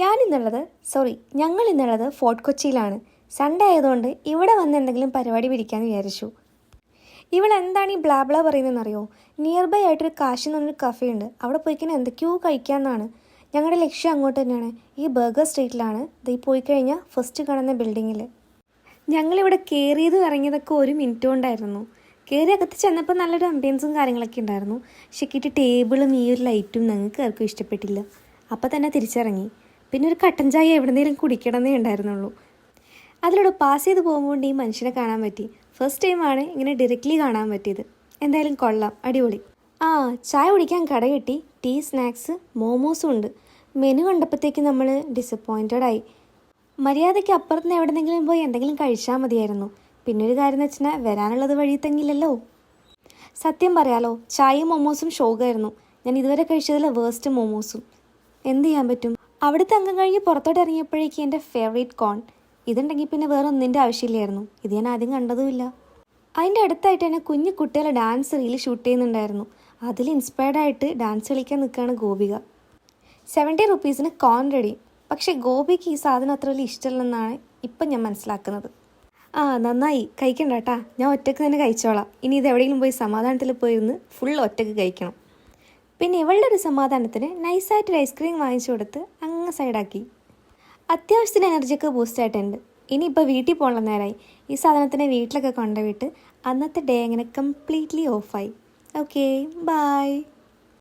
ഞങ്ങൾ ഇന്നുള്ളത് ഫോർട്ട് കൊച്ചിയിലാണ്. സൺഡേ ആയതുകൊണ്ട് ഇവിടെ വന്ന് എന്തെങ്കിലും പരിപാടി പിടിക്കാമെന്ന് വിചാരിച്ചു. ഇവളെന്താണ് ഈ ബ്ലാബ്ല പറയുന്നതെന്നറിയോ? നിയർ ബൈ ആയിട്ടൊരു കാശി എന്ന് പറഞ്ഞൊരു കഫേ ഉണ്ട്. അവിടെ പോയിക്കഴിഞ്ഞാൽ എന്തൊക്കെയോ കഴിക്കാമെന്നാണ്. ഞങ്ങളുടെ ലക്ഷ്യം അങ്ങോട്ട് തന്നെയാണ്. ഈ ബർഗർ സ്ട്രീറ്റിലാണ്. ഇത് പോയി കഴിഞ്ഞാൽ ഫസ്റ്റ് കാണുന്ന ബിൽഡിങ്ങിൽ. ഞങ്ങളിവിടെ കയറിയതും ഇറങ്ങിയതൊക്കെ 1 മിനിറ്റ് കൊണ്ടായിരുന്നു. കയറി അകത്ത് ചെന്നപ്പോൾ നല്ലൊരു അംബിയൻസും കാര്യങ്ങളൊക്കെ ഉണ്ടായിരുന്നു. പക്ഷേ കിട്ടിയ ടേബിളും ഈ ഒരു ലൈറ്റും ഞങ്ങൾക്ക് ആർക്കും ഇഷ്ടപ്പെട്ടില്ല. അപ്പോൾ തന്നെ തിരിച്ചിറങ്ങി. പിന്നെ ഒരു കട്ടൻ ചായ എവിടെന്നെങ്കിലും കുടിക്കണമെന്നേ ഉണ്ടായിരുന്നുള്ളൂ. അതിലൂടെ പാസ് ചെയ്ത് പോകുമ്പോൾ ഈ മനുഷ്യനെ കാണാൻ പറ്റി. ഫസ്റ്റ് ടൈമാണ് ഇങ്ങനെ ഡയറക്റ്റ്ലി കാണാൻ പറ്റിയത്. എന്തായാലും കൊള്ളാം, അടിപൊളി. ചായ കുടിക്കാൻ കട കിട്ടി. ടീ, സ്നാക്സ്, മോമോസും ഉണ്ട്. മെനു കണ്ടപ്പോഴത്തേക്ക് നമ്മൾ ഡിസപ്പോയിൻറ്റഡ് ആയി. മര്യാദയ്ക്ക് അപ്പുറത്തുനിന്ന് എവിടെന്നെങ്കിലും പോയി എന്തെങ്കിലും കഴിച്ചാൽ മതിയായിരുന്നു. പിന്നെ ഒരു കാര്യം എന്ന് വെച്ചാൽ വരാനുള്ളത് വഴി തങ്ങില്ലല്ലോ. സത്യം പറയാലോ, ചായയും മോമോസും ഷോക്കായിരുന്നു. ഞാൻ ഇതുവരെ കഴിച്ചതിൽ വേസ്റ്റ് മോമോസും. എന്ത് ചെയ്യാൻ പറ്റും? അവിടുത്തെ അംഗം കഴിഞ്ഞ് പുറത്തോട്ട് ഇറങ്ങിയപ്പോഴേക്കും എൻ്റെ ഫേവറേറ്റ് കോൺ. ഇതുണ്ടെങ്കിൽ പിന്നെ വേറെ ഒന്നിൻ്റെ ആവശ്യമില്ലായിരുന്നു. ഇത് ഞാൻ ആദ്യം കണ്ടതുമില്ല. അതിൻ്റെ അടുത്തായിട്ട് തന്നെ കുഞ്ഞു കുട്ടികളെ ഡാൻസ് റീൽ ഷൂട്ട് ചെയ്യുന്നുണ്ടായിരുന്നു. അതിൽ ഇൻസ്പയർഡ് ആയിട്ട് ഡാൻസ് കളിക്കാൻ നിൽക്കുകയാണ് ഗോപിക. 70 റുപ്പീസിന് കോൺ റെഡി. പക്ഷേ ഗോപിക്ക് ഈ സാധനം അത്ര വലിയ ഇഷ്ടമല്ലെന്നാണ് ഇപ്പം ഞാൻ മനസ്സിലാക്കുന്നത്. നന്നായി, കഴിക്കണ്ട കേട്ടാ. ഞാൻ ഒറ്റയ്ക്ക് തന്നെ കഴിച്ചോളാം. ഇനി ഇത് എവിടെയെങ്കിലും പോയി സമാധാനത്തിൽ പോയിരുന്ന് ഫുൾ ഒറ്റയ്ക്ക് കഴിക്കണം. പിന്നെ ഇവളുടെ ഒരു സമാധാനത്തിന് നൈസായിട്ടൊരു ഐസ്ക്രീം വാങ്ങിച്ചു കൊടുത്ത് അങ്ങ് സൈഡാക്കി. അത്യാവശ്യത്തിന് എനർജിയൊക്കെ ബൂസ്റ്റായിട്ടുണ്ട്. ഇനിയിപ്പോൾ വീട്ടിൽ പോകണ നേരമായി. ഈ സാധനത്തിനെ വീട്ടിലൊക്കെ കൊണ്ടുപോയിട്ട് അന്നത്തെ ഡേ അങ്ങനെ കംപ്ലീറ്റ്ലി ഓഫായി. Okay, by.